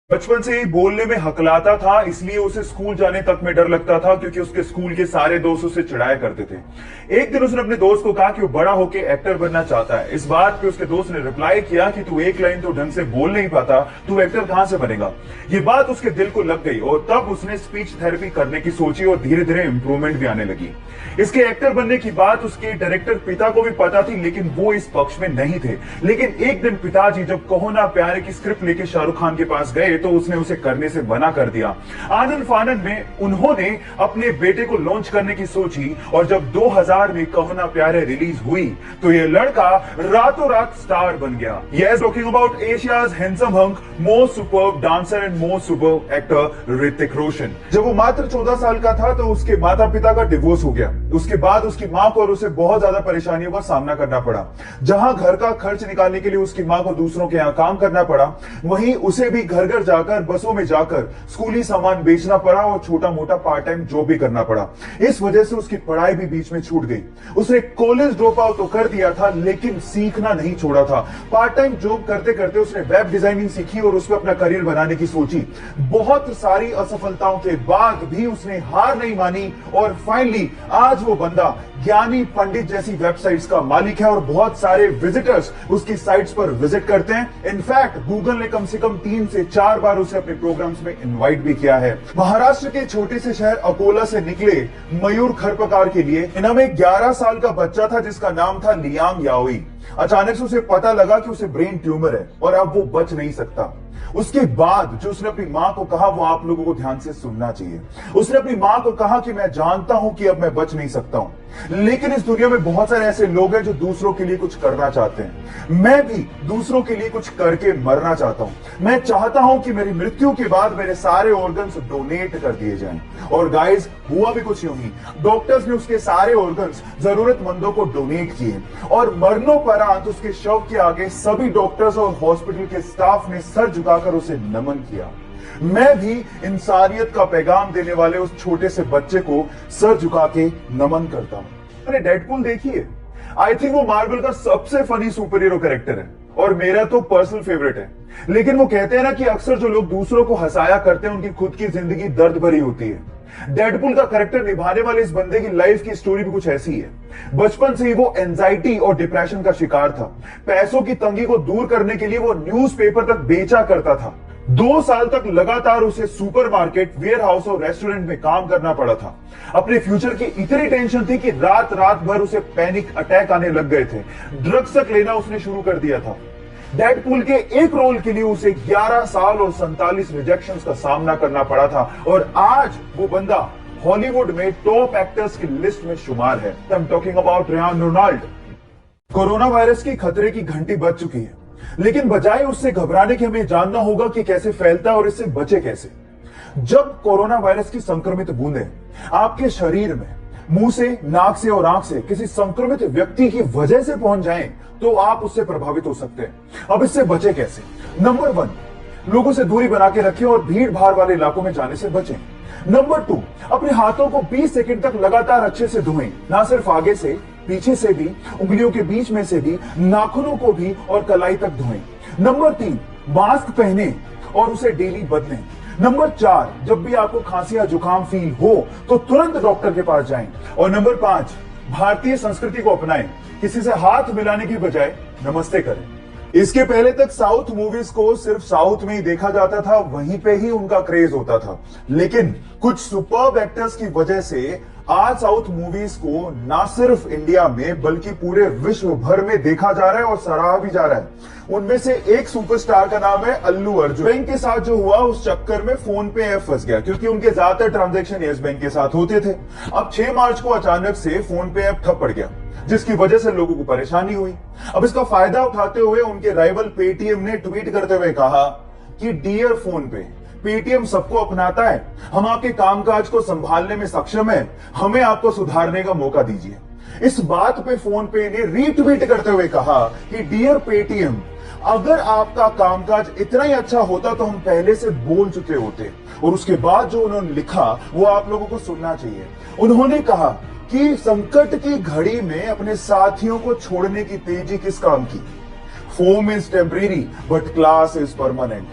बचपन से ही बोलने में हकलाता था, इसलिए उसे स्कूल जाने तक में डर लगता था क्योंकि उसके स्कूल के सारे दोस्त उसे चिढ़ाया करते थे। एक दिन उसने अपने दोस्त को कहा कि वो बड़ा होकर एक्टर बनना चाहता है। इस बात पे उसके दोस्त ने रिप्लाई किया कि तू एक लाइन तो ढंग से बोल नहीं पाता, तू एक्टर कहां से बनेगा। ये बात उसके दिल को लग गई और तब उसने स्पीच थेरेपी करने की सोची और धीरे धीरे इंप्रूवमेंट भी आने लगी। इसके एक्टर बनने की बात उसके डायरेक्टर पिता को भी पता थी, लेकिन वो इस पक्ष में नहीं थे। लेकिन एक दिन पिताजी जब कहो ना प्यारे की स्क्रिप्ट लेके शाहरुख खान के पास गए तो उसने उसे करने से मना कर दिया। आनंद फानन में उन्होंने अपने बेटे को लॉन्च करने की सोची और जब 2000 में कहो ना प्यारे रिलीज हुई तो ये लड़का रातों रात स्टार बन गया। Yes, talking about Asia's handsome hunk, most superb dancer and most superb actor Hrithik Roshan. जब वो मात्र 14 साल का था तो उसके माता पिता का डिवोर्स हो गया। उसके बाद उसकी मां को और उसे बहुत ज्यादा परेशानियों का सामना करना पड़ा। जहां घर का खर्च निकालने के लिए उसकी मां को दूसरों के यहां काम करना पड़ा, वहीं उसे भी घर घर जाकर बसों में जाकर स्कूली सामान बेचना पड़ा और छोटा मोटा पार्ट टाइम जॉब भी करना पड़ा। इस वजह से उसकी पढ़ाई भी बीच में छूट गई। उसने कॉलेज ड्रॉप आउट तो कर दिया था, लेकिन सीखना नहीं छोड़ा था। पार्ट टाइम जॉब करते करते उसने वेब डिजाइनिंग सीखी और उसमें अपना करियर बनाने की सोची। बहुत सारी असफलताओं के बाद भी उसने हार नहीं मानी और फाइनली आज वो बंदा ज्ञानी पंडित जैसी वेबसाइट्स का मालिक है और बहुत सारे विजिटर्स उसकी साइट्स पर विजिट करते हैं। इनफैक्ट गूगल ने कम से कम 3 से 4 बार उसे अपने प्रोग्राम्स में इनवाइट भी किया है। महाराष्ट्र के छोटे से शहर अकोला से निकले मयूर खरपकार के लिए इनमें एक 11 साल का बच्चा था जिसका नाम था लियांग याओई। अचानक से उसे पता लगा कि उसे ब्रेन ट्यूमर है और अब वो बच नहीं सकता। उसके बाद जो उसने अपनी मां को कहा वो आप लोगों को ध्यान से सुनना चाहिए। उसने अपनी मां को कहा कि मैं जानता हूं कि अब मैं बच नहीं सकता हूं, लेकिन इस दुनिया में बहुत सारे ऐसे लोग हैं जो दूसरों के लिए कुछ करना चाहते हैं। मैं भी दूसरों के लिए कुछ करके मरना चाहता हूं। मैं चाहता हूं कि मेरी मृत्यु के बाद मेरे सारे ऑर्गन्स डोनेट कर दिए जाएं। और गाइस, हुआ भी कुछ यूं ही। डॉक्टर्स ने उसके सारे ऑर्गन्स जरूरतमंदों को डोनेट किए और मरणोपरांत उसके शव के आगे सभी डॉक्टर्स और हॉस्पिटल के स्टाफ ने सर झुकाकर उसे नमन किया। मैं भी इंसानियत का पैगाम देने वाले उस छोटे से बच्चे को सर झुका के नमन करता हूं। मैंने डेडपूल देखी है। आई थिंक वो मार्वल का सबसे फनी सुपर हीरो कैरेक्टर है और मेरा तो पर्सनल फेवरेट है। लेकिन वो कहते हैं ना कि अक्सर जो लोग दूसरों को हंसाया करते हैं उनकी खुद की जिंदगी दर्द भरी होती है। डेडपूल का कैरेक्टर निभाने वाले इस बंदे की लाइफ की स्टोरी भी कुछ ऐसी है। बचपन से ही वो एंजाइटी और डिप्रेशन का शिकार था। पैसों की तंगी को दूर करने के लिए वो न्यूज़पेपर तक बेचा करता था। 2 साल तक लगातार उसे सुपरमार्केट, वेयर हाउस और रेस्टोरेंट में काम करना पड़ा था। अपने फ्यूचर की इतनी टेंशन थी कि रात रात भर उसे पैनिक अटैक आने लग गए थे। ड्रग्स तक लेना उसने शुरू कर दिया था। डेडपूल के एक रोल के लिए उसे 11 साल और 47 रिजेक्शंस का सामना करना पड़ा था और आज वो बंदा हॉलीवुड में टॉप एक्टर्स की लिस्ट में शुमार है। I am talking about Ryan Ronald. Corona virus की खतरे की घंटी बज चुकी है, लेकिन बजाय उससे घबराने के हमें जानना होगा कि कैसे फैलता है और इससे बचे कैसे। जब कोरोना वायरस की संक्रमित बूंदें आपके शरीर में मुंह से, नाक से और आंख से किसी संक्रमित व्यक्ति की वजह से पहुंच जाएं, तो आप उससे प्रभावित हो सकते हैं। अब इससे बचे कैसे? नंबर 1, लोगों से दूरी बना के रखें और भीड़ भाड़ वाले इलाकों में जाने से बचें। नंबर 2, अपने हाथों को 20 सेकंड तक लगातार अच्छे से धोएं, ना सिर्फ आगे से, पीछे से भी, उंगलियों के बीच में से भी, नाखूनों को भी और कलाई तक धोएं। नंबर 3, मास्क पहने और उसे डेली बदलें। नंबर 4, जब भी आपको खांसी या जुकाम फील हो तो तुरंत डॉक्टर के पास जाएं। और नंबर 5, भारतीय संस्कृति को अपनाएं। किसी से हाथ मिलाने की बजाय नमस्ते करें। इसके पहले तक साउथ मूवीज को सिर्फ साउथ में ही देखा जाता था, वहीं पे ही उनका क्रेज होता था। लेकिन कुछ सुपर्ब एक्टर्स की वजह से आज साउथ मूवीज को ना सिर्फ इंडिया में बल्कि पूरे विश्व भर में देखा जा रहा है और सराहा भी जा रहा है। उनमें से एक सुपरस्टार का नाम है अल्लू अर्जुन। बैंक के साथ जो हुआ उस चक्कर में फोन पे ऐप फंस गया क्योंकि उनके ज्यादातर ट्रांजैक्शन यस बैंक के साथ होते थे। अब 6 मार्च को अचानक से फोन पे ऐप ठप पड़ गया, जिसकी वजह से लोगों को परेशानी हुई। अब इसका फायदा उठाते हुए उनके राइवल पेटीएम ने ट्वीट करते हुए कहा कि डियर फोन पे, पेटीएम सबको अपनाता है, हम आपके कामकाज को संभालने में सक्षम है, हमें आपको सुधारने का मौका दीजिए। इस बात पे फोन पे ने रीट्वीट करते हुए कहा कि डियर पेटीएम, अगर आपका कामकाज इतना ही अच्छा होता तो हम पहले से बोल चुके होते। और उसके बाद जो उन्होंने लिखा वो आप लोगों को सुनना चाहिए। उन्होंने कहा कि संकट की घड़ी में अपने साथियों को छोड़ने की तेजी किस काम की? Foam is temporary but class is permanent.